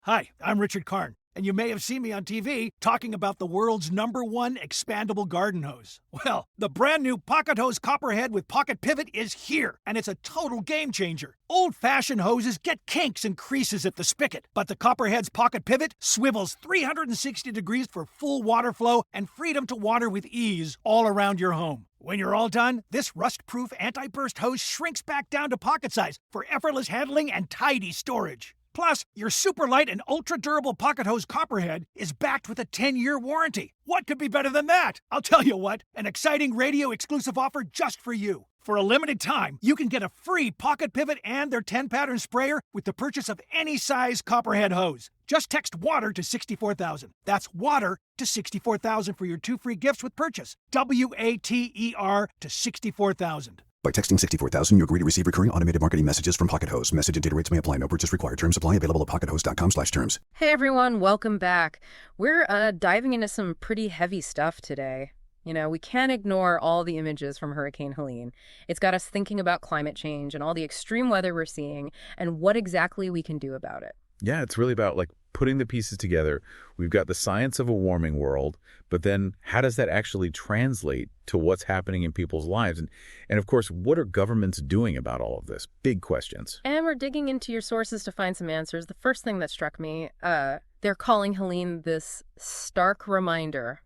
Hi, I'm Richard Karn, and you may have seen me on TV talking about the world's #1 expandable garden hose. Well, the brand new Pocket Hose Copperhead with Pocket Pivot is here, and it's a total game changer. Old-fashioned hoses get kinks and creases at the spigot, but the Copperhead's Pocket Pivot swivels 360 degrees for full water flow and freedom to water with ease all around your home. When you're all done, this rust-proof anti-burst hose shrinks back down to pocket size for effortless handling and tidy storage. Plus, your super light and ultra-durable Pocket Hose Copperhead is backed with a 10-year warranty. What could be better than that? I'll tell you what, an exciting radio-exclusive offer just for you. For a limited time, you can get a free Pocket Pivot and their 10-pattern sprayer with the purchase of any size Copperhead hose. Just text WATER to 64,000. That's WATER to 64,000 for your 2 free gifts with purchase. WATER to 64,000. By texting 64,000, you agree to receive recurring automated marketing messages from Pocket Hose. Message and data rates may apply. No purchase required. Terms apply. Available at pockethose.com/terms. Hey everyone, welcome back. We're diving into some pretty heavy stuff today. You know, we can't ignore all the images from Hurricane Helene. It's got us thinking about climate change and all the extreme weather we're seeing and what exactly we can do about it. Yeah, it's really about putting the pieces together. We've got the science of a warming world, but then how does that actually translate to what's happening in people's lives? And of course, what are governments doing about all of this? Big questions. And we're digging into your sources to find some answers. The first thing that struck me, they're calling Helene this stark reminder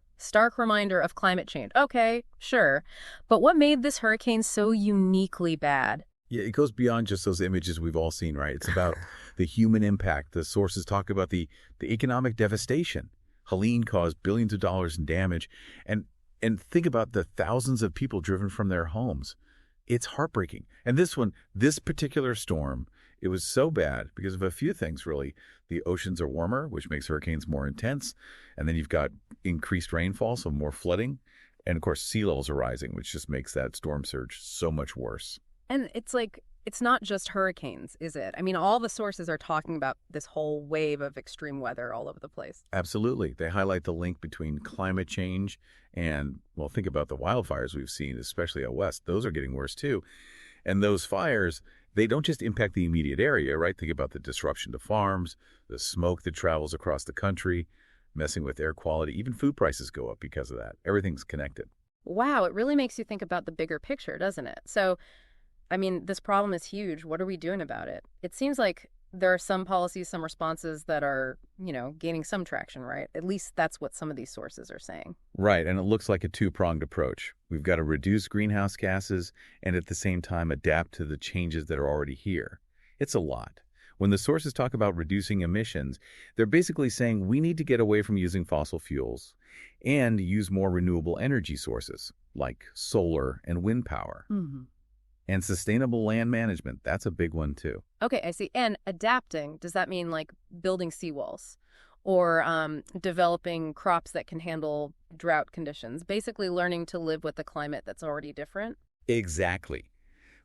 of climate change. Okay, sure. But what made this hurricane so uniquely bad? Yeah, it goes beyond just those images we've all seen, right? It's about the human impact. The sources talk about the economic devastation. Helene caused billions of dollars in damage. And think about the thousands of people driven from their homes. It's heartbreaking. And this particular storm, it was so bad because of a few things, really. The oceans are warmer, which makes hurricanes more intense. And then you've got increased rainfall, so more flooding. And of course, sea levels are rising, which just makes that storm surge so much worse. And it's not just hurricanes, is it? I mean, all the sources are talking about this whole wave of extreme weather all over the place. Absolutely. They highlight the link between climate change and, well, think about the wildfires we've seen, especially out west. Those are getting worse too. And those fires, they don't just impact the immediate area, right? Think about the disruption to farms, the smoke that travels across the country, messing with air quality. Even food prices go up because of that. Everything's connected. Wow, it really makes you think about the bigger picture, doesn't it? So, I mean, this problem is huge. What are we doing about it? It seems like there are some policies, some responses that are, gaining some traction, right? At least that's what some of these sources are saying. Right, and it looks like a two-pronged approach. We've got to reduce greenhouse gases and at the same time adapt to the changes that are already here. It's a lot. When the sources talk about reducing emissions, they're basically saying we need to get away from using fossil fuels and use more renewable energy sources like solar and wind power. Mm-hmm. And sustainable land management, that's a big one too. Okay, I see. And adapting, does that mean building seawalls or developing crops that can handle drought conditions? Basically learning to live with a climate that's already different? Exactly.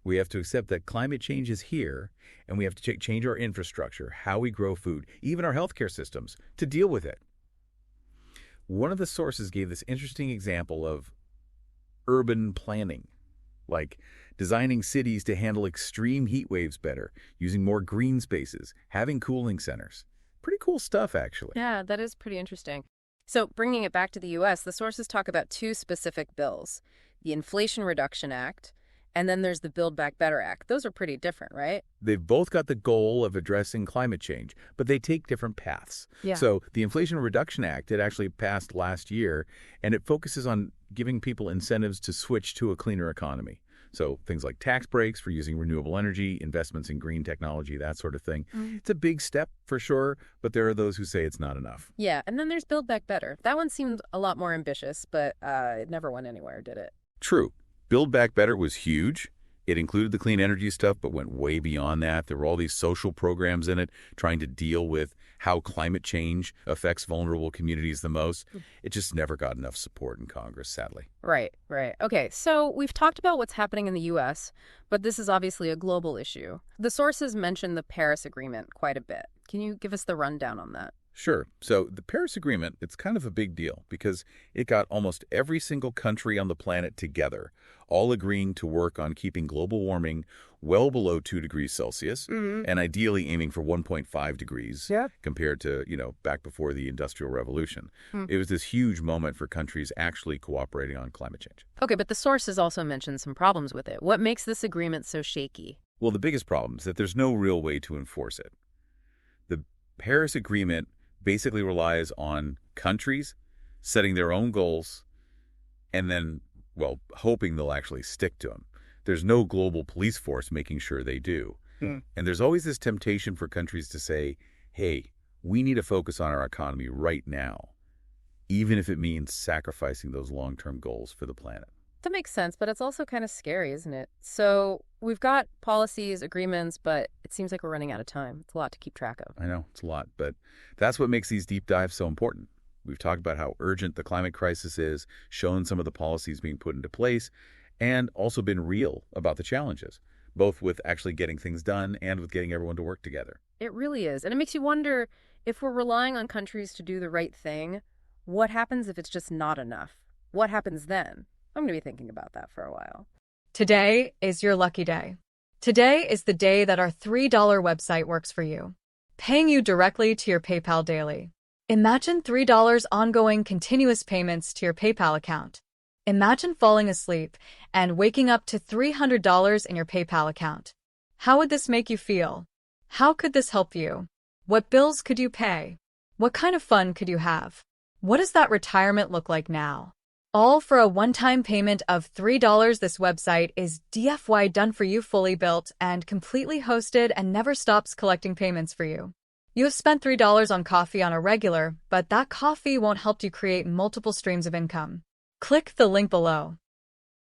We have to accept that climate change is here, and we have to change our infrastructure, how we grow food, even our healthcare systems, to deal with it. One of the sources gave this interesting example of urban planning, like designing cities to handle extreme heat waves better, using more green spaces, having cooling centers. Pretty cool stuff, actually. Yeah, that is pretty interesting. So bringing it back to the U.S., the sources talk about 2 specific bills, the Inflation Reduction Act, and then there's the Build Back Better Act. Those are pretty different, right? They've both got the goal of addressing climate change, but they take different paths. Yeah. So the Inflation Reduction Act, it actually passed last year, and it focuses on giving people incentives to switch to a cleaner economy. So things like tax breaks for using renewable energy, investments in green technology, that sort of thing. It's a big step for sure, but there are those who say it's not enough. Yeah, and then there's Build Back Better. That one seemed a lot more ambitious, but it never went anywhere, did it? True. Build Back Better was huge. It included the clean energy stuff, but went way beyond that. There were all these social programs in it trying to deal with how climate change affects vulnerable communities the most. It just never got enough support in Congress, sadly. Right. Okay, so we've talked about what's happening in the U.S., but this is obviously a global issue. The sources mention the Paris Agreement quite a bit. Can you give us the rundown on that? Sure. So the Paris Agreement, it's kind of a big deal because it got almost every single country on the planet together, all agreeing to work on keeping global warming well below 2 degrees Celsius, and ideally aiming for 1.5 degrees compared to, back before the Industrial Revolution. It was this huge moment for countries actually cooperating on climate change. Okay, but the sources also mentioned some problems with it. What makes this agreement so shaky? Well, the biggest problem is that there's no real way to enforce it. The Paris Agreement basically relies on countries setting their own goals and then, well, hoping they'll actually stick to them. There's no global police force making sure they do. And there's always this temptation for countries to say, hey, we need to focus on our economy right now, even if it means sacrificing those long-term goals for the planet. That makes sense, but it's also kind of scary, isn't it? So we've got policies, agreements, but it seems like we're running out of time. It's a lot to keep track of. I know, it's a lot, but that's what makes these deep dives so important. We've talked about how urgent the climate crisis is, shown some of the policies being put into place, and also been real about the challenges, both with actually getting things done and with getting everyone to work together. It really is. And it makes you wonder, if we're relying on countries to do the right thing, what happens if it's just not enough? What happens then? I'm going to be thinking about that for a while. Today is your lucky day. Today is the day that our $3 website works for you, paying you directly to your PayPal daily. Imagine $3 ongoing continuous payments to your PayPal account. Imagine falling asleep and waking up to $300 in your PayPal account. How would this make you feel? How could this help you? What bills could you pay? What kind of fun could you have? What does that retirement look like now? All for a one-time payment of $3. This website is DFY done for you, fully built and completely hosted, and never stops collecting payments for you. You have spent $3 on coffee on a regular, but that coffee won't help you create multiple streams of income. Click the link below.